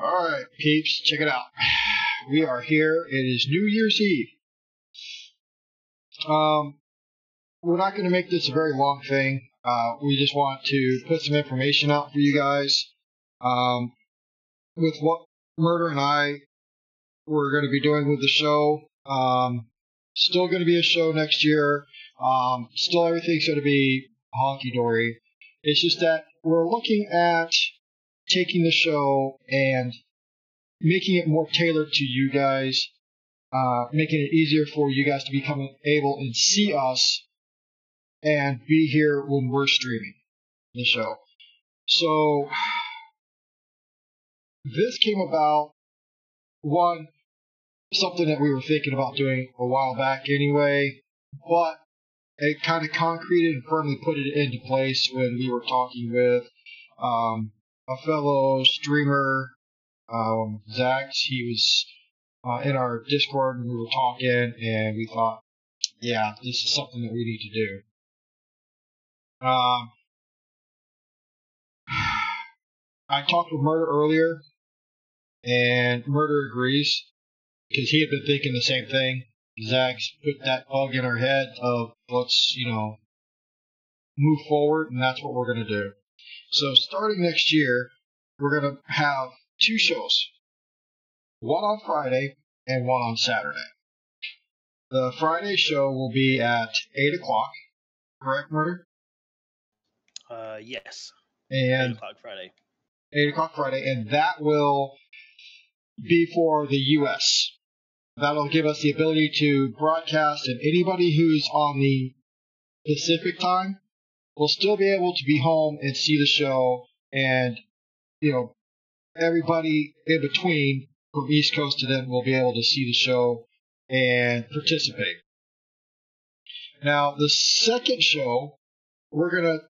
Alright, peeps, check it out. We are here. It is New Year's Eve. We're not going to make this a very long thing. We just want to put some information out for you guys. With what Murder and I were going to be doing with the show. Still going to be a show next year. Still everything's going to be honky-dory. It's just that we're looking at taking the show and making it more tailored to you guys, making it easier for you guys to become able and see us and be here when we're streaming the show. So this came about, one, something that we were thinking about doing a while back anyway, but it kind of concreted and firmly put it into place when we were talking with a fellow streamer, Zach. He was in our Discord and we were talking, and we thought, yeah, this is something that we need to do. I talked with Murder earlier, and Murder agrees, because he had been thinking the same thing. Zach's put that bug in our head of, let's, move forward, and that's what we're going to do. So starting next year, we're going to have two shows. One on Friday and one on Saturday. The Friday show will be at 8 o'clock. Correct, Murder? Yes. And 8 o'clock Friday. 8 o'clock Friday, and that will be for the U.S. That'll give us the ability to broadcast, and anybody who's on the Pacific time will still be able to be home and see the show, and, everybody in between from East Coast to them will be able to see the show and participate. Now, the second show, we're going to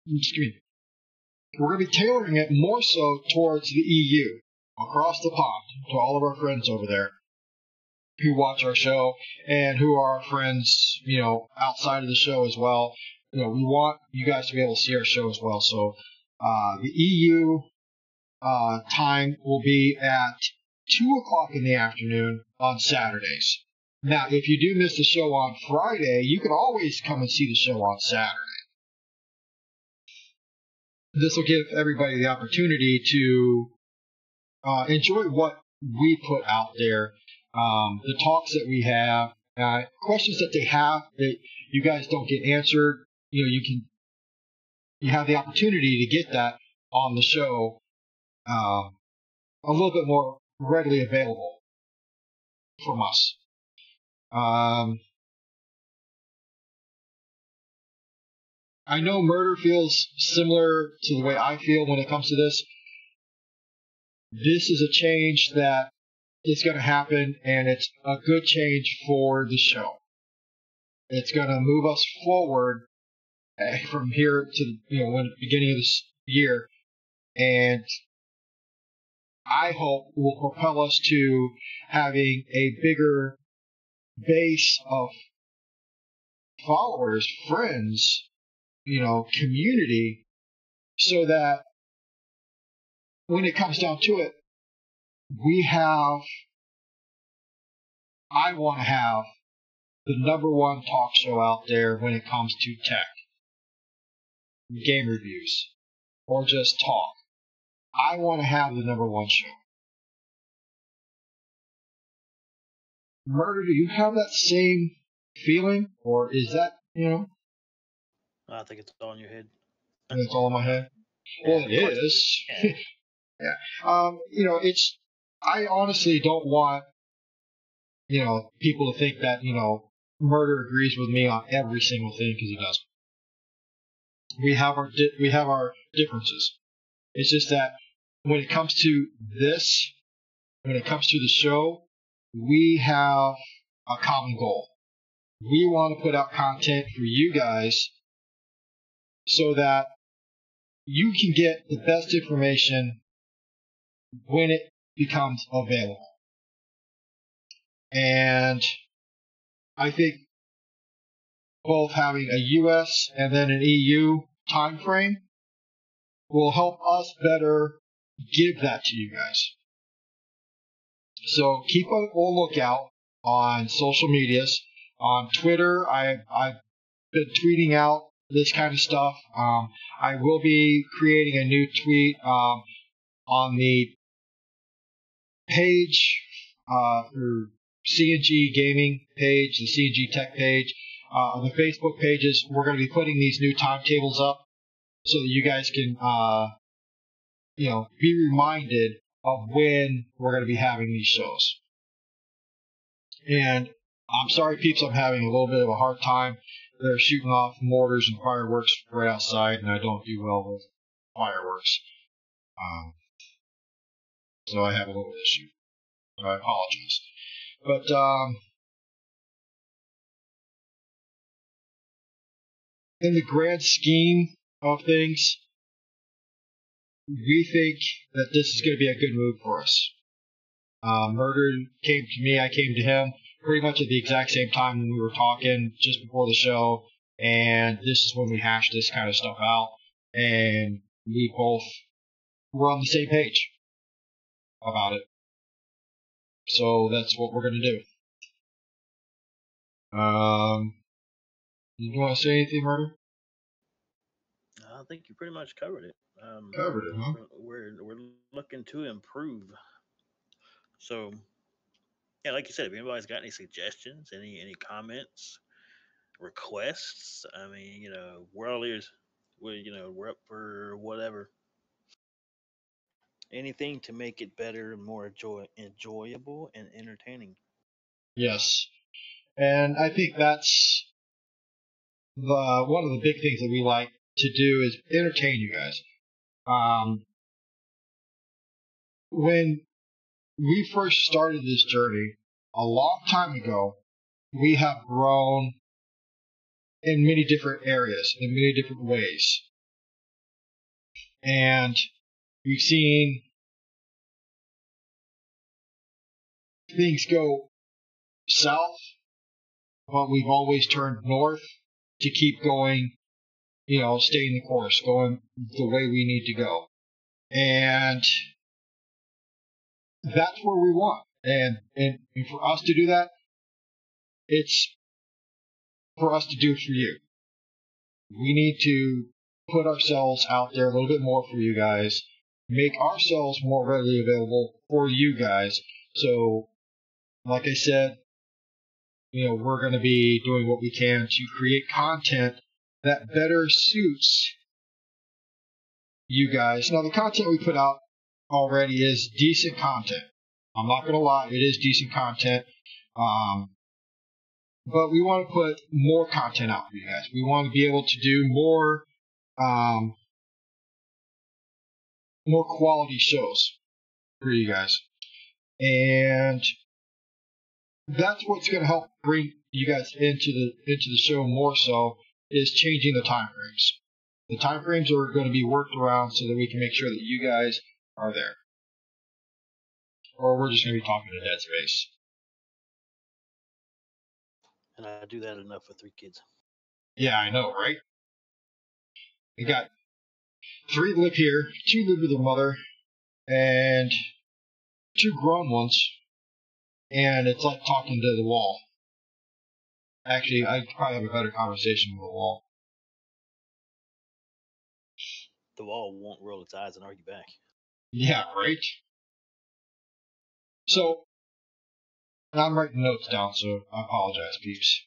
be tailoring it more so towards the EU, across the pond, to all of our friends over there who watch our show and who are our friends, outside of the show as well. We want you guys to be able to see our show as well. So the EU time will be at 2 o'clock in the afternoon on Saturdays. Now, if you do miss the show on Friday, you can always come and see the show on Saturday. This will give everybody the opportunity to enjoy what we put out there, the talks that we have, questions that they have that you guys don't get answered. You have the opportunity to get that on the show a little bit more readily available from us. I know Murder feels similar to the way I feel when it comes to this. This is a change that is going to happen, and it's a good change for the show. It's going to move us forward from here to the beginning of this year, and I hope will propel us to having a bigger base of followers, friends, community, so that when it comes down to it, I want to have the #1 talk show out there when it comes to tech, game reviews, or just talk. I want to have the #1 show. Murder, do you have that same feeling, or is that, I think it's all in your head. It's all in my head? Well, it is. Yeah. I honestly don't want, people to think that, Murder agrees with me on every single thing, because he doesn't. We have our differences. It's just that when it comes to this, when it comes to the show, we have a common goal. We want to put out content for you guys so that you can get the best information when it becomes available. And I think both having a US and then an EU time frame will help us better give that to you guys. So keep a lookout on social medias. On Twitter, I've been tweeting out this kind of stuff. I will be creating a new tweet on the page, or CNG Gaming page, the CNG Tech page, on the Facebook pages. We're going to be putting these new timetables up so that you guys can, be reminded of when we're going to be having these shows. And I'm sorry, peeps, I'm having a little bit of a hard time. They're shooting off mortars and fireworks right outside, and I don't do well with fireworks. So I have a little issue. I apologize. But, in the grand scheme of things, we think that this is going to be a good move for us. Murder came to me, I came to him pretty much at the exact same time when we were talking just before the show, and this is when we hashed this kind of stuff out, and we both were on the same page about it. So that's what we're going to do. You want to say anything, Murder? I think you pretty much covered it. Covered it, huh? We're looking to improve. So, yeah, like you said, if anybody's got any suggestions, any comments, requests, I mean, we're all ears. We're up for whatever. Anything to make it better and more enjoyable and entertaining. Yes. And I think that's one of the big things that we like to do is entertain you guys. When we first started this journey a long time ago, we have grown in many different areas, in many different ways. And we've seen things go south, but we've always turned north to keep going, staying the course, going the way we need to go. And that's where we want. And for us to do that, it's for us to do it for you. We need to put ourselves out there a little bit more for you guys, make ourselves more readily available for you guys. So, like I said, we're going to be doing what we can to create content that better suits you guys. Now, the content we put out already is decent content. I'm not going to lie, it is decent content. But we want to put more content out for you guys. We want to be able to do more quality shows for you guys. And that's what's going to help bring you guys into the show more so, is changing the time frames. The time frames are going to be worked around so that we can make sure that you guys are there. Or we're just going to be talking to dead space. And I do that enough with 3 kids. Yeah, I know, right? We got 3 live here, 2 live with their mother, and 2 grown ones. And it's like talking to the wall. Actually, I'd probably have a better conversation with the wall. The wall won't roll its eyes and argue back. Yeah, right? So, I'm writing notes down, so I apologize, peeps.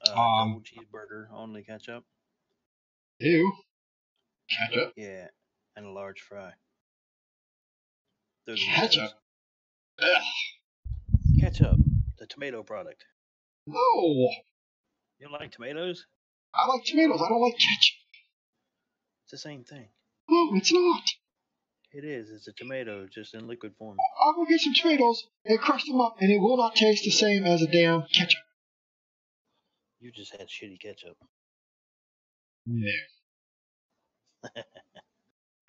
Double cheeseburger, only ketchup. Ew. Ketchup? Yeah, and a large fry. Ketchup? Ugh. Ketchup, the tomato product. No. You don't like tomatoes? I like tomatoes. I don't like ketchup. It's the same thing. No, it's not. It is. It's a tomato, just in liquid form. I'll go get some tomatoes and crush them up, and it will not taste the same as a damn ketchup. You just had shitty ketchup. Yeah.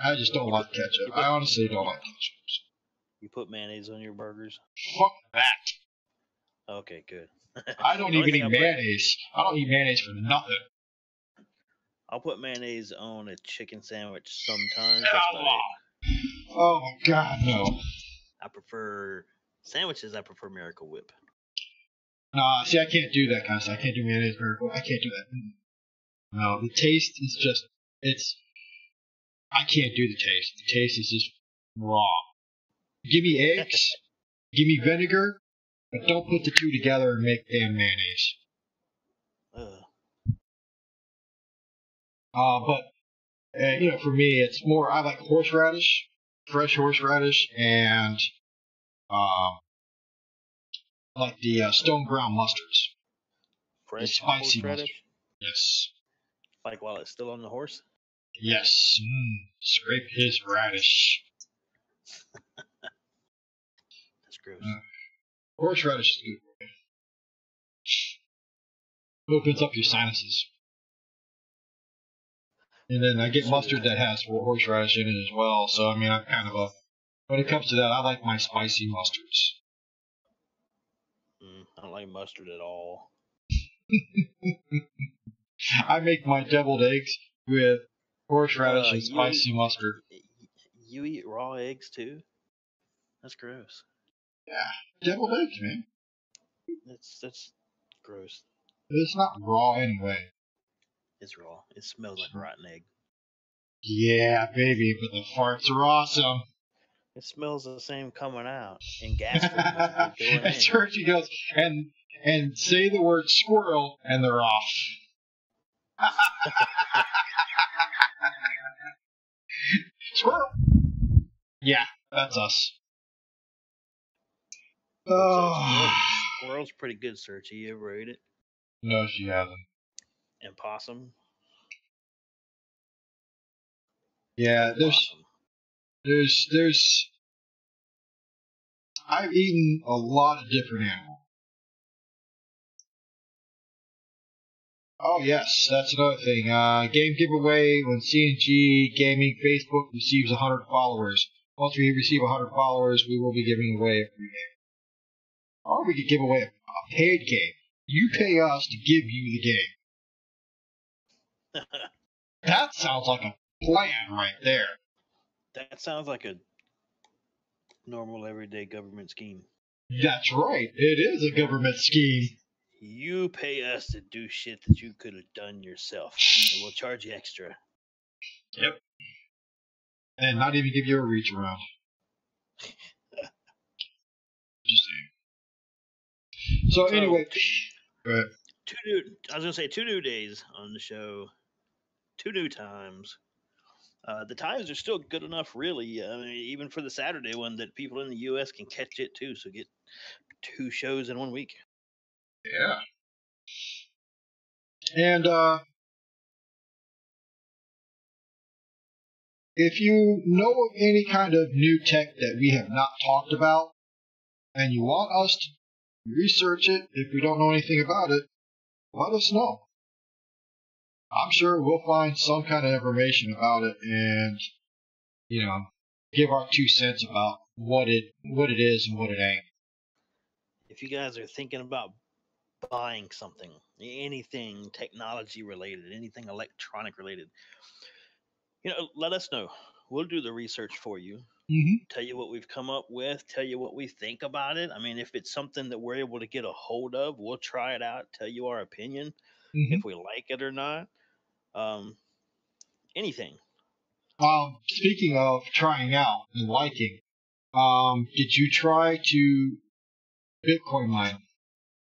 I just don't like ketchup. I honestly don't like ketchup. You put mayonnaise on your burgers? Fuck that. Okay, good. I don't even eat mayonnaise. I don't eat mayonnaise for nothing. I'll put mayonnaise on a chicken sandwich sometimes. That's about it. Oh my God, no. I prefer sandwiches. I prefer Miracle Whip. Nah, see, I can't do that kind of stuff. I can't do mayonnaise miracle. I can't do that. No, the taste is just, I can't do the taste. The taste is just raw. Give me eggs, give me vinegar, but don't put the two together and make damn mayonnaise. But for me, it's more, I like horseradish, fresh horseradish, and like the stone ground mustards. The Fresh spicy mustard. horseradish? Yes. Like while it's still on the horse? Yes. Scrape his radish. That's gross. Horseradish is good for you. Opens up your sinuses. And then I get mustard that has horseradish in it as well. So, I mean, I'm kind of when it comes to that, I like my spicy mustards. I don't like mustard at all. I make my deviled eggs with horseradish and spicy mustard. You eat raw eggs too? That's gross. Yeah, deviled eggs, man. That's gross. It's not raw anyway. It's raw. It smells like a rotten egg. Yeah, baby, but the farts are awesome. It smells the same coming out, and gas going in. That's where she goes, and say the word squirrel, and they're off. Squirrel. Yeah, that's us. Squirrel's pretty good, Search. You ever ate it? No, she hasn't. And possum? Yeah, there's I've eaten a lot of different animals. Oh yes, that's another thing. Game giveaway when CNG Gaming Facebook receives 100 followers. Once we receive 100 followers, we will be giving away a free game. Or we could give away a paid game. You pay us to give you the game. That sounds like a plan right there. That sounds like a normal everyday government scheme. That's right. It is a government scheme. You pay us to do shit that you could have done yourself, and we'll charge you extra. Yep. And not even give you a reach around. Just saying. So anyway, go ahead. I was gonna say 2 new days on the show, 2 new times. The times are still good enough, really. I mean, even for the Saturday one, that people in the U.S. can catch it too. So get 2 shows in 1 week. Yeah. And if you know of any kind of new tech that we have not talked about, and you want us to research it, if we don't know anything about it, let us know. I'm sure we'll find some kind of information about it and, give our 2 cents about what it is and what it ain't. If you guys are thinking about buying something, anything technology related, anything electronic related, let us know. We'll do the research for you. Mm-hmm. Tell you what we've come up with, tell you what we think about it. I mean, if it's something that we're able to get a hold of, we'll try it out, tell you our opinion, if we like it or not. Anything. Speaking of trying out and liking, did you try to Bitcoin mine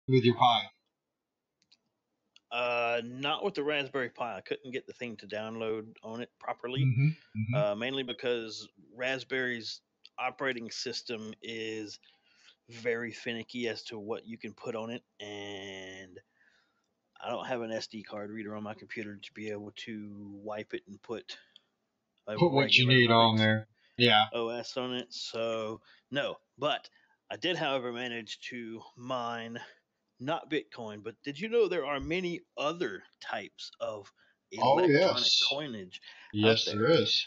with your Pi? Not with the Raspberry Pi. I couldn't get the thing to download on it properly. Mainly because Raspberry's operating system is very finicky as to what you can put on it, and I don't have an SD card reader on my computer to be able to wipe it and put what you need on there. Yeah. OS on it. So no, but I did, however, manage to mine not Bitcoin, but did you know there are many other types of electronic coinage? Yes, there is.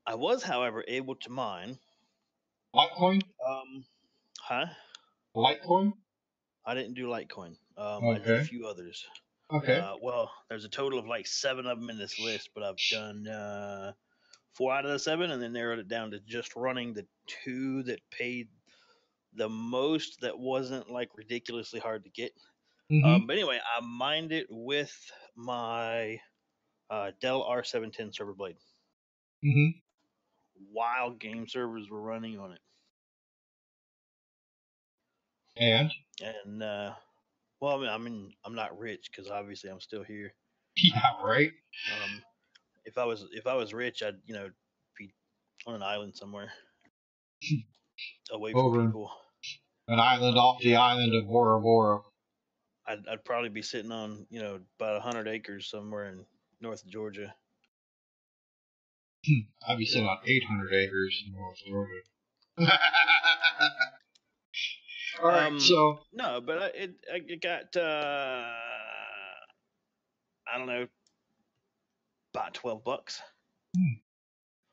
I was, however, able to mine Litecoin. Huh? Litecoin. I didn't do Litecoin. I did a few others. Okay. Well, there's a total of like 7 of them in this list, but I've done 4 out of the 7, and then narrowed it down to just running the 2 that paid the most. That wasn't like ridiculously hard to get. Mm-hmm. But anyway, I mined it with my Dell R710 server blade. Mm-hmm. While game servers were running on it, And and well, I'm not rich because obviously I'm still here. yeah, right. Um, if I was rich, I'd be on an island somewhere away from Over people. an island off the island of Bora Bora. I'd probably be sitting on about 100 acres somewhere in North Georgia. I'd be sitting on 800 acres in North Georgia. All right, so No, but it got I don't know, about $12.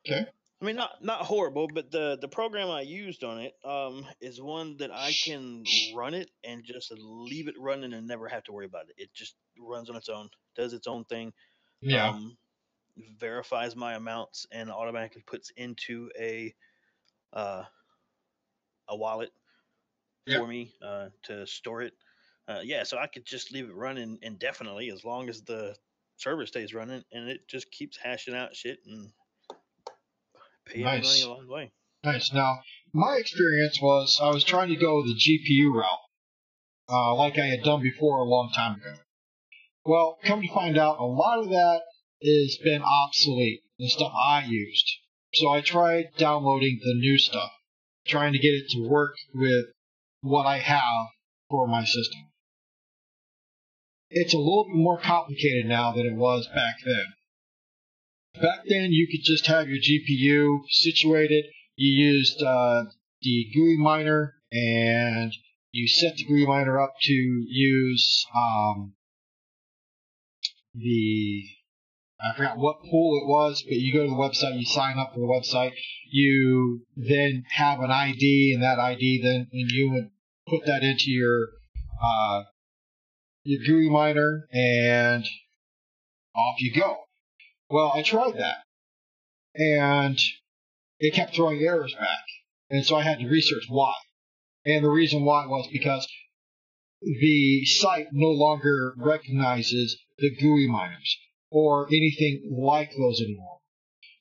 okay, I mean, not horrible, but the program I used on it is one that I can run it and just leave it running and never have to worry about it. It just runs on its own, does its own thing, yeah, um, verifies my amounts, and automatically puts into uh, a wallet yeah, for me to store it. Yeah, so I could just leave it running indefinitely as long as the server stays running, and it just keeps hashing out shit and paying me money nice, along the way. nice. Now, my experience was I was trying to go the GPU route, like I had done before a long time ago. Well, come to find out, a lot of that has been obsolete, the stuff I used. So I tried downloading the new stuff, trying to get it to work with what I have for my system. It's a little bit more complicated now than it was back then. Back then, you could just have your GPU situated. You used the GUI miner, and you set the GUI miner up to use I forgot what pool it was, but you go to the website, you sign up for the website, you then have an ID, and that ID then, and you would put that into your GUI miner, and off you go. Well, I tried that, and it kept throwing errors back, and so I had to research why. And the reason why was because the site no longer recognizes the GUI miners or anything like those anymore.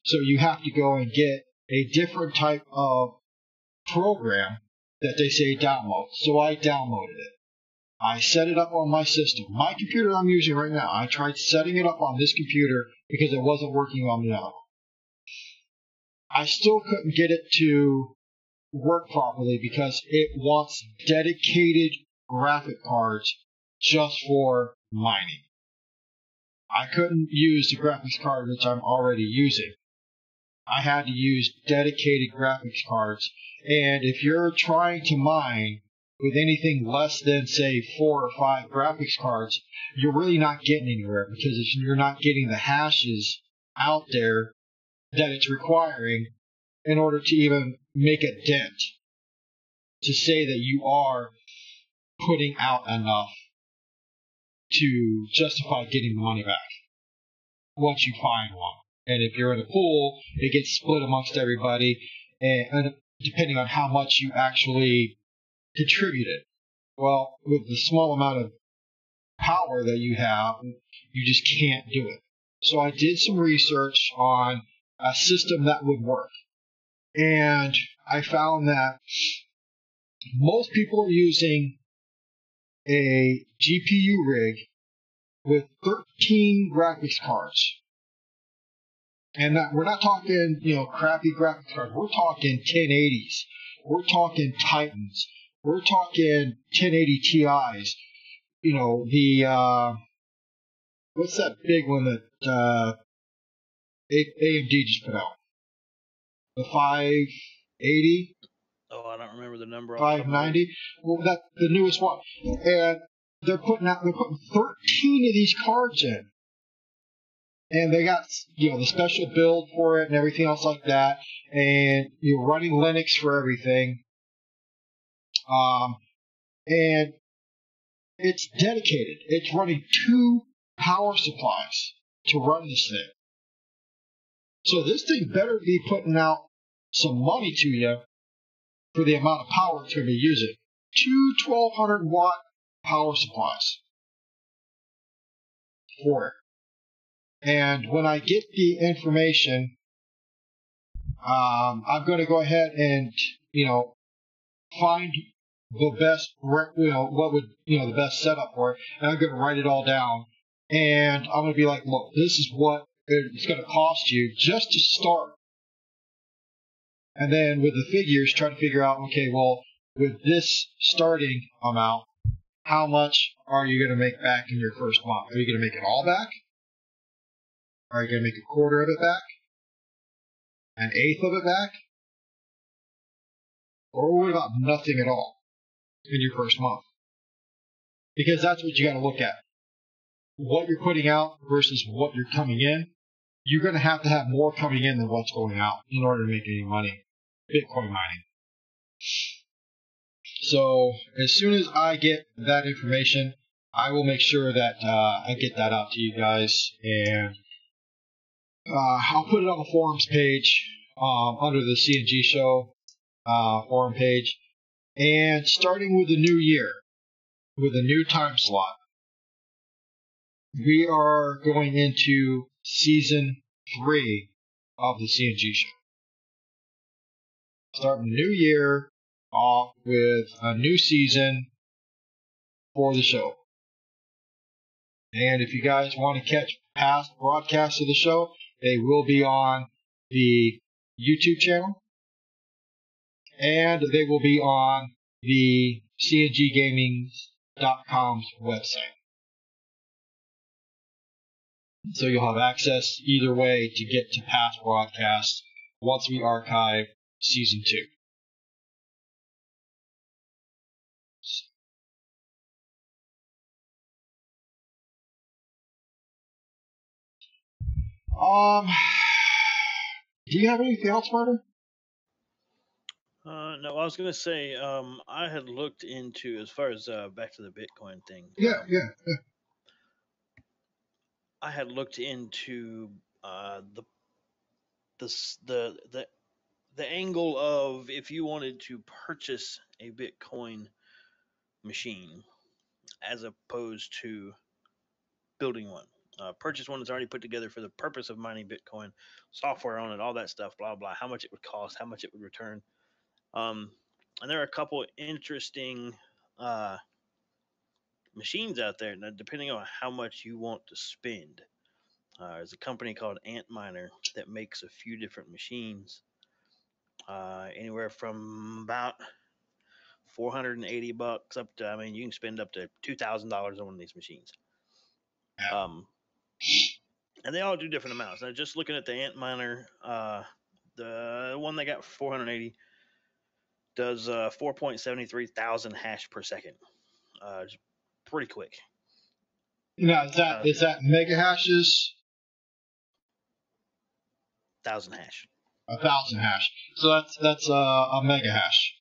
So you have to go and get a different type of program that they say download. So I downloaded it. I set it up on my system. My computer I'm using right now, I tried setting it up on this computer because it wasn't working on the other one. I still couldn't get it to work properly because it wants dedicated graphic cards just for mining. I couldn't use the graphics card which I'm already using. I had to use dedicated graphics cards. And if you're trying to mine with anything less than, say, 4 or 5 graphics cards, you're really not getting anywhere because you're not getting the hashes out there that it's requiring in order to even make a dent to say that you are putting out enough to justify getting the money back once you find one. And if you're in a pool, it gets split amongst everybody, and depending on how much you actually contributed. Well, with the small amount of power that you have, you just can't do it. So I did some research on a system that would work. And I found that most people are using a GPU rig with 13 graphics cards. And we're not talking, crappy graphics cards. We're talking 1080s. We're talking Titans. We're talking 1080 Ti's. What's that big one that AMD just put out? The 580? Oh, I don't remember the number off the top of my head. 590? Well, that's the newest one. And they're putting 13 of these cards in. And they got, the special build for it and everything else like that. And you're running Linux for everything. And it's dedicated. It's running 2 power supplies to run this thing. So this thing better be putting out some money to you for the amount of power it's going to be using. 1200 watt power supplies for it. And when I get the information, I'm going to go ahead and, find the best, what would, the best setup for it. And I'm going to write it all down. And I'm going to be like, look, this is what it's going to cost you just to start. And then with the figures, try to figure out, okay, well, with this starting amount, how much are you going to make back in your first month? Are you going to make it all back? Are you going to make a quarter of it back? An eighth of it back? Or what about nothing at all in your first month? Because that's what you got to look at. What you're putting out versus what you're coming in. You're going to have more coming in than what's going out in order to make any money. Bitcoin mining. So as soon as I get that information, I will make sure that I get that out to you guys, and I'll put it on the forums page under the CNG Show forum page. And starting with the new year, with a new time slot, we are going into season 3 of the CNG Show. Starting the new year off with a new season for the show. And if you guys want to catch past broadcasts of the show, they will be on the YouTube channel. And they will be on the CNGgaming.com's website. So you'll have access either way to get to past broadcasts once we archive season 2. Do you have anything else, Martin? No, I was going to say, I had looked into, as far as back to the Bitcoin thing. Yeah. I had looked into the angle of if you wanted to purchase a Bitcoin machine as opposed to building one. Purchase one that's already put together for the purpose of mining Bitcoin, software on it, all that stuff, blah blah. How much it would cost, how much it would return. And there are a couple interesting machines out there. Now, depending on how much you want to spend, there's a company called Antminer that makes a few different machines, anywhere from about $480 up to, you can spend up to $2,000 on one of these machines. And they all do different amounts. Now, just looking at the Antminer, the one they got for $480 does 4.73 thousand hash per second. It's pretty quick. Now, is that mega hashes? 1,000 hash. 1,000 hash. So that's a mega hash.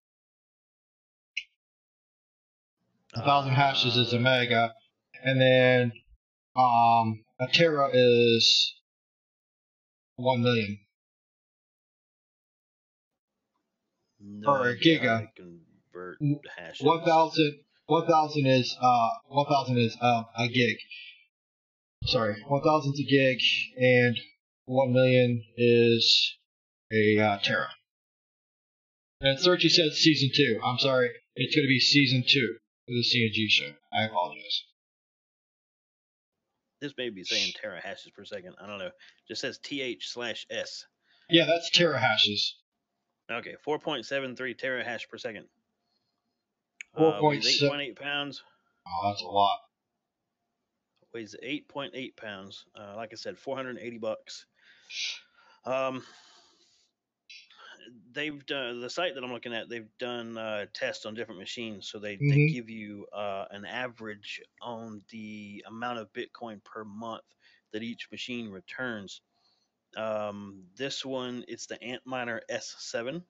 1,000 hashes is a mega, and then a tera is 1 million. No, or a giga. Convert hashes. 1,000 is a gig. Sorry, 1,000 is a gig, and 1 million is a tera. And Searchy says season 2. I'm sorry, it's going to be season 2 of the CNG Show. I apologize. This may be saying tera hashes per second. I don't know. It just says TH/S. Yeah, that's tera hashes. Okay, 4.73 terahash per second. 4.7. 8.8 pounds. Oh, that's a lot. Weighs 8.8 pounds. Like I said, $480. They've done, the site that I'm looking at, they've done tests on different machines, so they give you an average on the amount of Bitcoin per month that each machine returns. This one, it's the Antminer S7,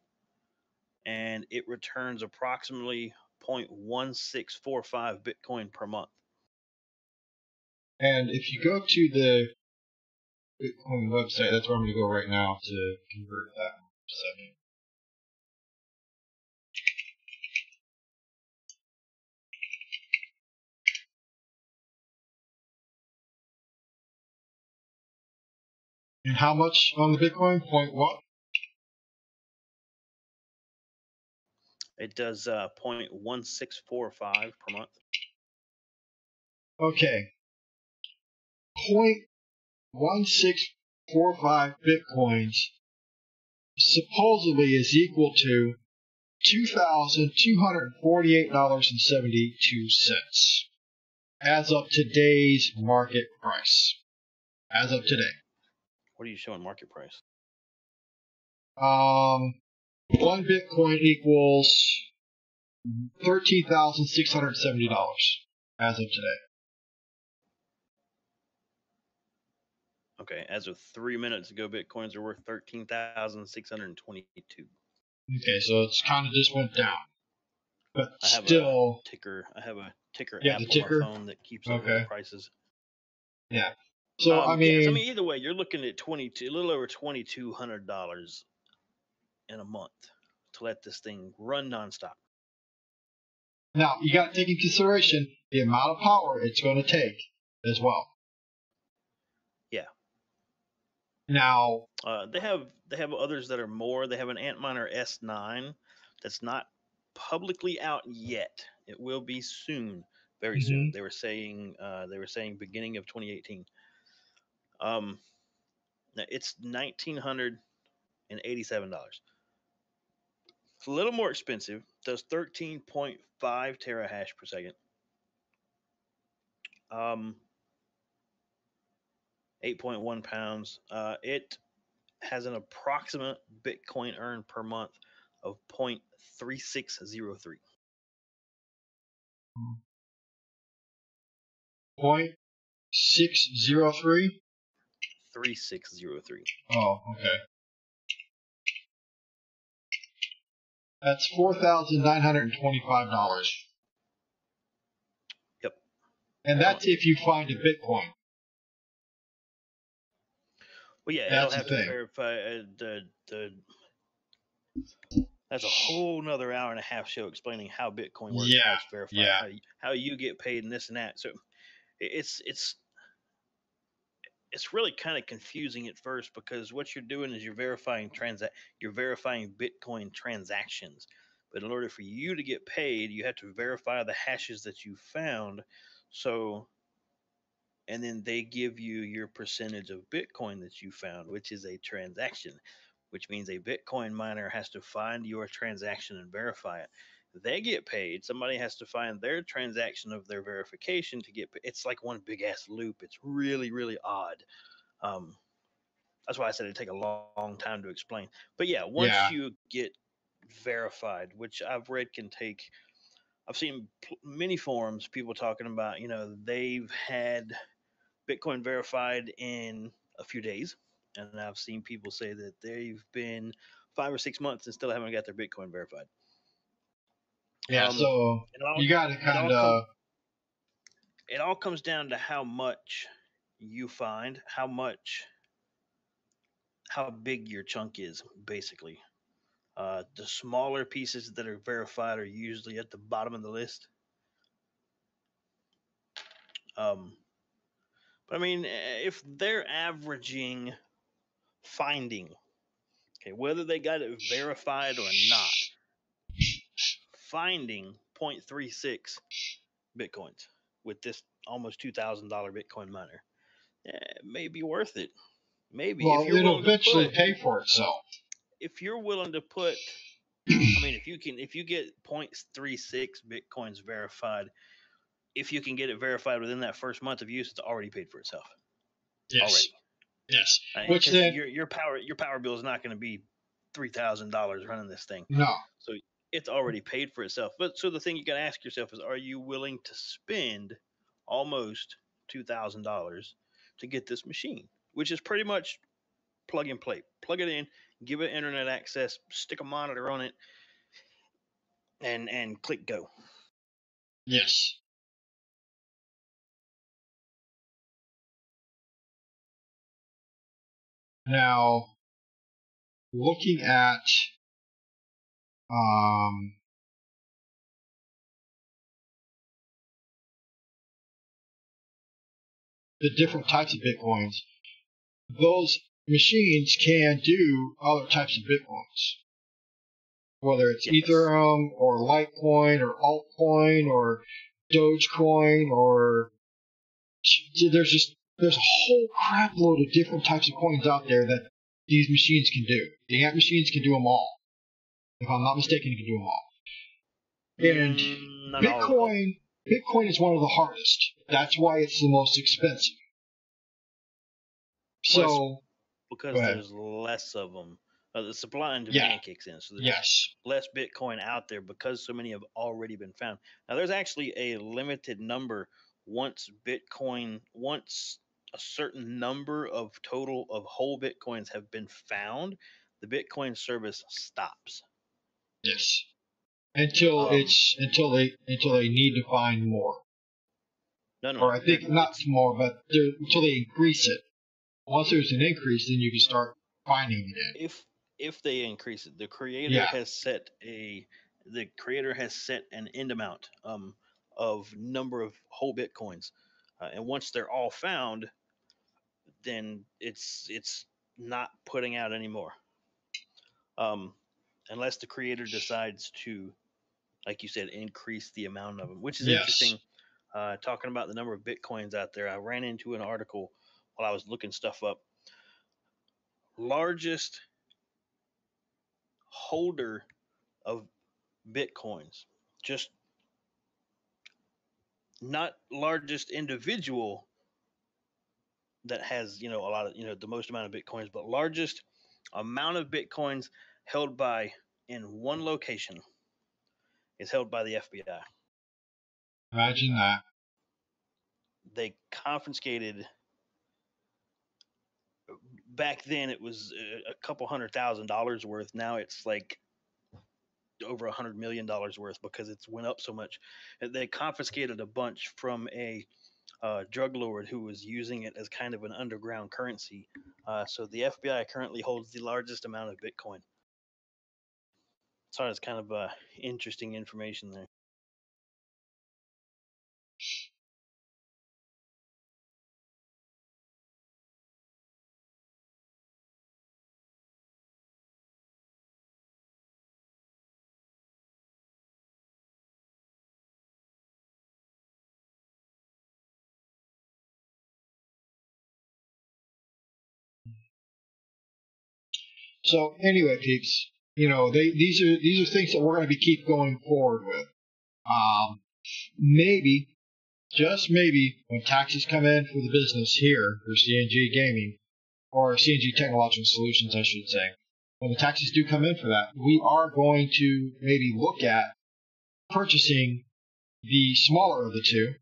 and it returns approximately 0.1645 Bitcoin per month. And if you go to the Bitcoin website, that's where I'm going to go right now to convert that. Second. And how much on the Bitcoin? Point what? It does 0.1645 per month. Okay. 0.1645 Bitcoins supposedly is equal to $2,248.72 as of today's market price. As of today. What are you showing market price? One Bitcoin equals $13,670 as of today. Okay, as of 3 minutes ago, Bitcoins are worth 13,622. Okay, so it's kind of just went down. But I have still. a ticker Yeah, app the on ticker? my phone that keeps up with the prices. Yeah. So, yes, I mean, either way, you're looking at a little over $2,200 in a month to let this thing run nonstop. Now, you got to take into consideration the amount of power it's going to take as well. Yeah. Now, they have others that are more. They have an Antminer S9 that's not publicly out yet. It will be soon, very soon. They were saying beginning of 2018. It's $1,987. It's a little more expensive. Does 13.5 terahash per second. 8.1 pounds. It has an approximate Bitcoin earned per month of 0.3603. 0.603? 3603. Oh, okay. That's $4,925. Yep. And that's if you find a Bitcoin. Well, yeah, that's it'll have to verify that's a whole nother hour and a half show explaining how Bitcoin works, how it's verified, how you get paid, and this and that. So it's really kind of confusing at first, because what you're doing is you're verifying Bitcoin transactions. But in order for you to get paid, you have to verify the hashes that you found. So, and then they give you your percentage of Bitcoin that you found, which is a transaction, which means a Bitcoin miner has to find your transaction and verify it. They get paid. Somebody has to find their transaction of their verification to get paid. It's like one big ass loop. It's really, really odd. That's why I said it'd take a long time to explain. But yeah, once you get verified, which I've read can take, I've seen many forums, people talking about, they've had Bitcoin verified in a few days. And I've seen people say that they've been 5 or 6 months and still haven't got their Bitcoin verified. Yeah, so you got to kind of. It all comes down to how much you find, how big your chunk is, basically. The smaller pieces that are verified are usually at the bottom of the list. But I mean, if they're averaging finding, okay, whether they got it verified or not, finding 0.36 Bitcoins with this almost $2,000 Bitcoin miner, it may be worth it. Maybe. Well, if you're it'll eventually pay for itself. If you're willing to put, I mean, if you get 0.36 Bitcoins verified, if you can get it verified within that first month of use, it's already paid for itself. Yes. Already. Yes. Which then your power bill is not going to be $3,000 running this thing. No. So it's already paid for itself. But so the thing you got to ask yourself is, are you willing to spend almost $2,000 to get this machine, which is pretty much plug and play. Plug it in, give it internet access, stick a monitor on it, and click go. Yes. Now, looking at the different types of Bitcoins, those machines can do other types of Bitcoins. Whether it's Yes. Ethereum or Litecoin or altcoin or Dogecoin or there's a whole crap load of different types of coins out there that these machines can do. The Ant machines can do them all. If I'm not mistaken, you can do them all. And Not all of them. Bitcoin is one of the hardest. That's why it's the most expensive. So, because there's less of them. The supply and demand kicks in. So there's less Bitcoin out there because so many have already been found. Now, there's actually a limited number once a certain number of total of whole Bitcoins have been found, the Bitcoin service stops. Yes. Until they need to find more. No. Or I think not more, but until they increase it. Once there's an increase, then you can start finding it in. If they increase it, the creator has set an end amount of number of whole Bitcoins, and once they're all found, then it's not putting out anymore, unless the creator decides to, like you said, increase the amount of them, which is interesting. Talking about the number of Bitcoins out there, I ran into an article while I was looking stuff up. Largest holder of Bitcoins, just not largest individual that has, a lot of, the most amount of Bitcoins, but largest amount of Bitcoins held by in one location is held by the FBI. Imagine that. They confiscated, back then it was a couple $100,000 worth. Now it's like over $100 million worth because it's went up so much. They confiscated a bunch from a drug lord who was using it as kind of an underground currency. So the FBI currently holds the largest amount of Bitcoin. So it's kind of interesting information there. So anyway, peeps, these are things that we're going to be keep going forward with. Maybe, just maybe, when taxes come in for the business here for CNG Gaming, or CNG Technological Solutions, I should say, when the taxes do come in for that, we are going to maybe look at purchasing the smaller of the two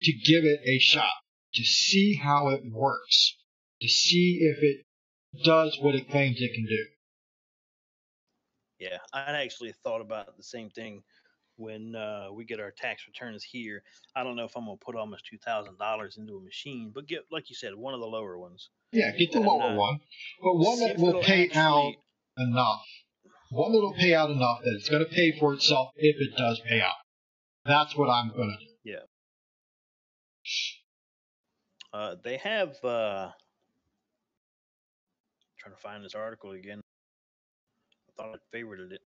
to give it a shot, to see how it works, to see if it does what it claims it can do. Yeah, I actually thought about the same thing when we get our tax returns here. I don't know if I'm gonna put almost $2,000 into a machine, but get, like you said, one of the lower ones. Yeah, get the lower one, but one that will pay out enough. One that will pay out enough that it's going to pay for itself if it does pay out. That's what I'm going to do. Yeah. They have. Trying to find this article again. I thought I favorited it.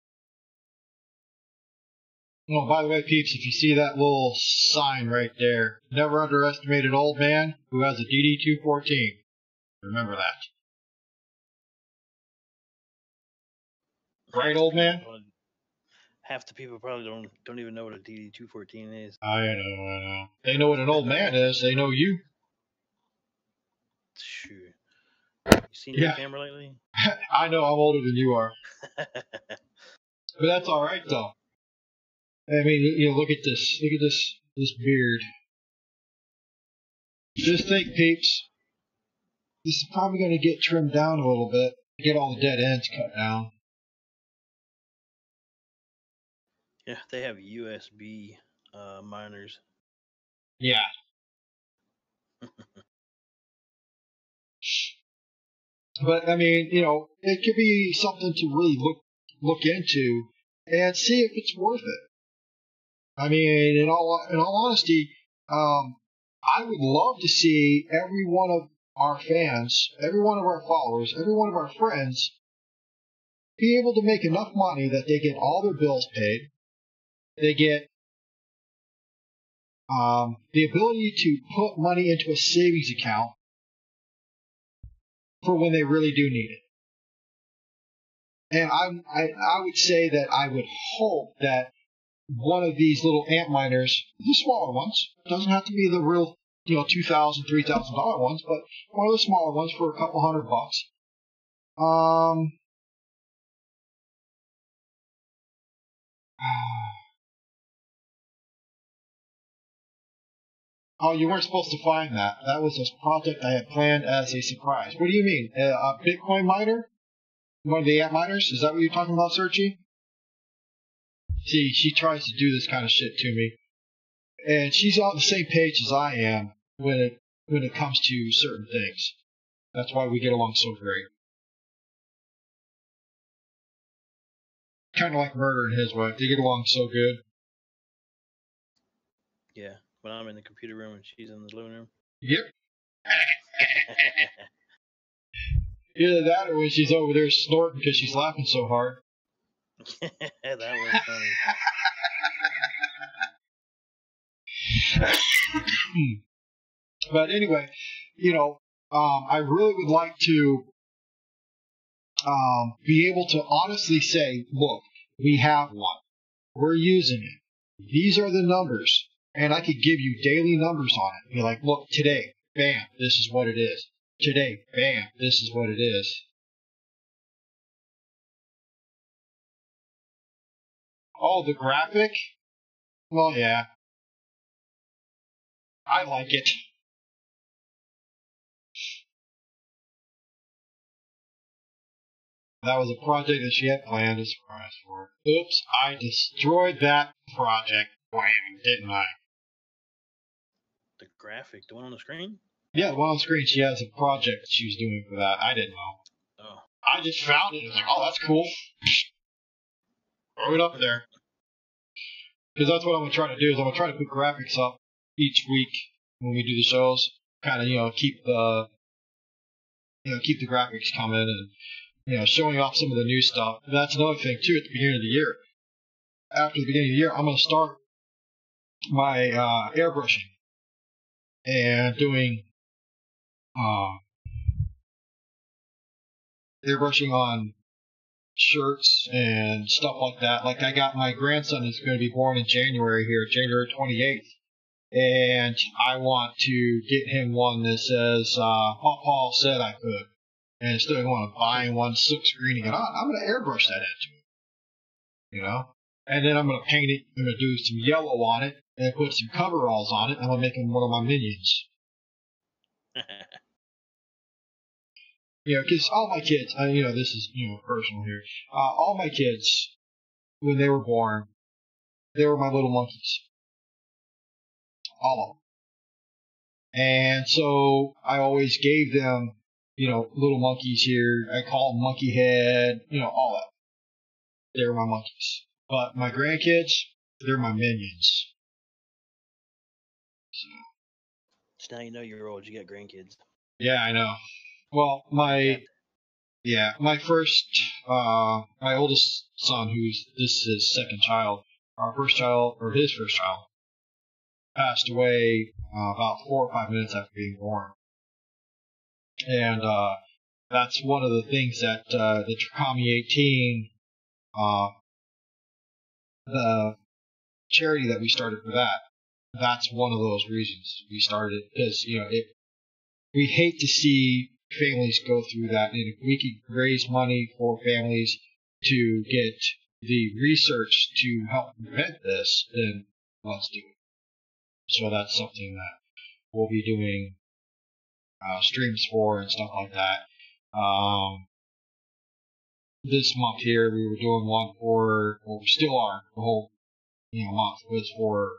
Oh, by the way, peeps, if you see that little sign right there, never underestimate an old man who has a DD214. Remember that. Right, old man? Half the people probably don't even know what a DD214 is. I know. They know what an old man is. They know you. Shoot. You seen your camera lately? I know, I'm older than you are. But that's all right, though. I mean, look at this. Look at this beard. Just think, peeps. This is probably going to get trimmed down a little bit. Get all the dead ends cut down. Yeah, they have USB miners. Yeah. But I mean, it could be something to really look into and see if it's worth it. I mean, in all honesty, I would love to see every one of our fans, every one of our followers, every one of our friends be able to make enough money that they get all their bills paid. They get the ability to put money into a savings account for when they really do need it. And I would say that I would hope that one of these little ant miners, the smaller ones, doesn't have to be the real, $2,000, $3,000 ones, but one of the smaller ones for a couple $100. Oh, you weren't supposed to find that. That was a project I had planned as a surprise. What do you mean? A Bitcoin miner? One of the ant miners? Is that what you're talking about, Searchy? See, she tries to do this kind of shit to me. And she's on the same page as I am when it comes to certain things. That's why we get along so great. Kind of like Murder and his wife. They get along so good. Yeah, when I'm in the computer room and she's in the living room. Yep. Either that or when she's over there snorting because she's laughing so hard. That was funny. But anyway, I really would like to be able to honestly say, look, we have one. We're using it. These are the numbers. And I could give you daily numbers on it. Be like, look, today, bam, this is what it is. Today, bam, this is what it is. Oh, the graphic? Well, yeah. I like it. That was a project that she had planned a surprise for. Oops, I destroyed that project. Wham, didn't I? The graphic, the one on the screen? Yeah, the one on the screen, she has a project that she was doing for that. I didn't know. Oh. I just found it and was like, oh, that's cool. Throw it up there. Because that's what I'm going to try to do, is I'm going to try to put graphics up each week when we do the shows. Kind of, keep the graphics coming and, showing off some of the new stuff. And that's another thing, too, at the beginning of the year. After the beginning of the year, I'm going to start my airbrushing and doing airbrushing on shirts and stuff like that. Like I got my grandson is going to be born in January here, January 28th. And I want to get him one that says, Paul said I could. And instead of going and buying one, silk screening it on, I'm going to airbrush that into it. And then I'm going to paint it. I'm going to do some yellow on it and put some coveralls on it. And I'm going to make him one of my minions. Because all my kids, this is, personal here. All my kids, when they were born, they were my little monkeys. All of them. And so I always gave them, little monkeys here. I call them monkey head, all that. They were my monkeys. But my grandkids, they're my minions. So now you know you're old. You got grandkids. Yeah, I know. Well, my oldest son, this is his second child, his first child, passed away about 4 or 5 minutes after being born. And that's one of the things that the Trikami 18, the charity that we started for that, that's one of those reasons we started, because, we hate to see families go through that, and if we could raise money for families to get the research to help prevent this, then let's do it. So that's something that we'll be doing streams for and stuff like that. This month here, we were doing one for, well, we still are, the whole month was for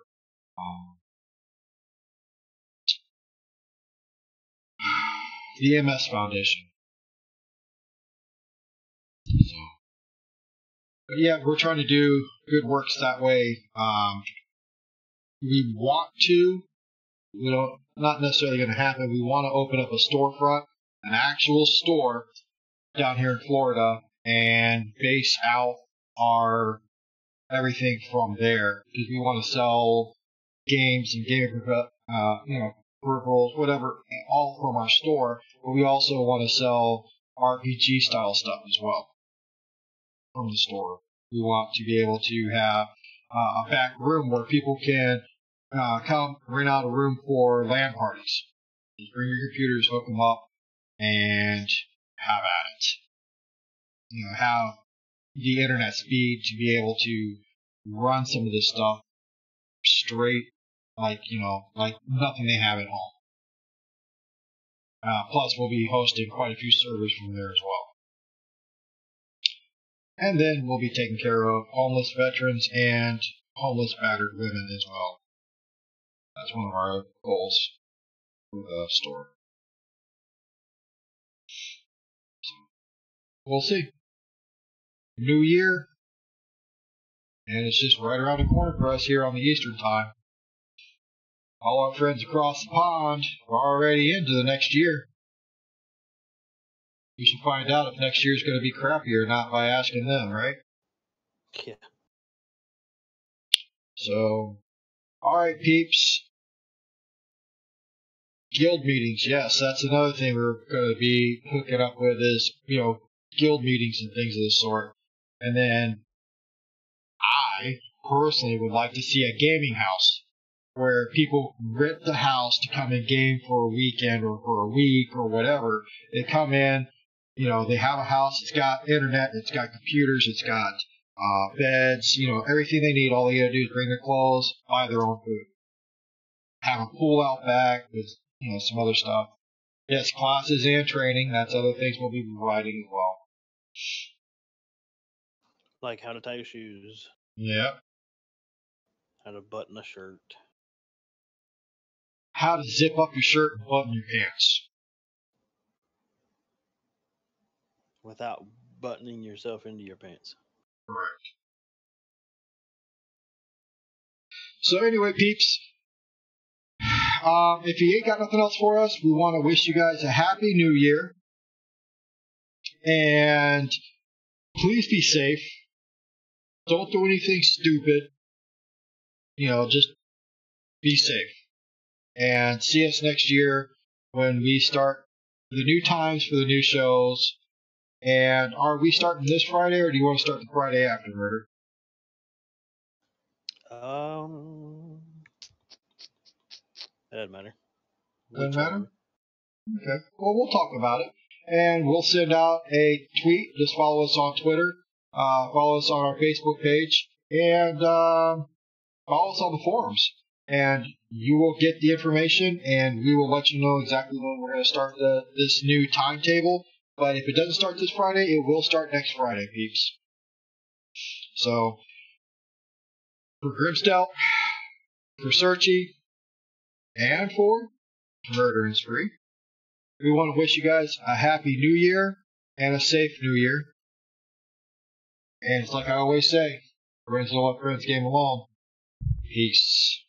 the MS Foundation. But yeah, we're trying to do good works that way. We want to. We don't. Not necessarily going to happen. We want to open up a storefront, an actual store down here in Florida, and base out our everything from there, because we want to sell games and gaming, peripherals, whatever, all from our store. But we also want to sell RPG style stuff as well from the store. We want to be able to have a back room where people can come rent out a room for LAN parties. Just bring your computers, hook them up, and have at it. Have the internet speed to be able to run some of this stuff straight, like nothing they have at home. Plus, we'll be hosting quite a few servers from there as well. And then we'll be taking care of homeless veterans and homeless battered women as well. That's one of our goals for the store. So, we'll see. New year, and it's just right around the corner for us here on the Eastern time. All our friends across the pond are already into the next year. We should find out if next year is going to be crappy or not by asking them, right? Yeah. So, alright, peeps. Guild meetings, yes, that's another thing we're going to be hooking up with is, guild meetings and things of the sort. And then I personally would like to see a gaming house where people rent the house to come and game for a weekend or for a week or whatever. They come in, they have a house, it's got internet, it's got computers, it's got beds, everything they need. All they gotta do is bring their clothes, buy their own food. Have a pool out back with, some other stuff. Yes, classes and training, that's other things we'll be providing as well. Like how to tie your shoes. Yeah. How to button a shirt. How to zip up your shirt and button your pants. Without buttoning yourself into your pants. Correct. So anyway, peeps, if you ain't got nothing else for us, we want to wish you guys a happy new year. And please be safe. Don't do anything stupid. Just be safe. And see us next year when we start the new times for the new shows. And are we starting this Friday, or do you want to start the Friday after, Murder? It doesn't matter. Doesn't matter? Okay. Well, we'll talk about it. And we'll send out a tweet. Just follow us on Twitter. Follow us on our Facebook page. And follow us on the forums. And you will get the information, and we will let you know exactly when we're going to start this new timetable. But if it doesn't start this Friday, it will start next Friday, peeps. So, for Grimstout, for Searchy, and for Murder and Spree, we want to wish you guys a happy new year and a safe new year. And it's like I always say, friends don't let friends game alone. Peace.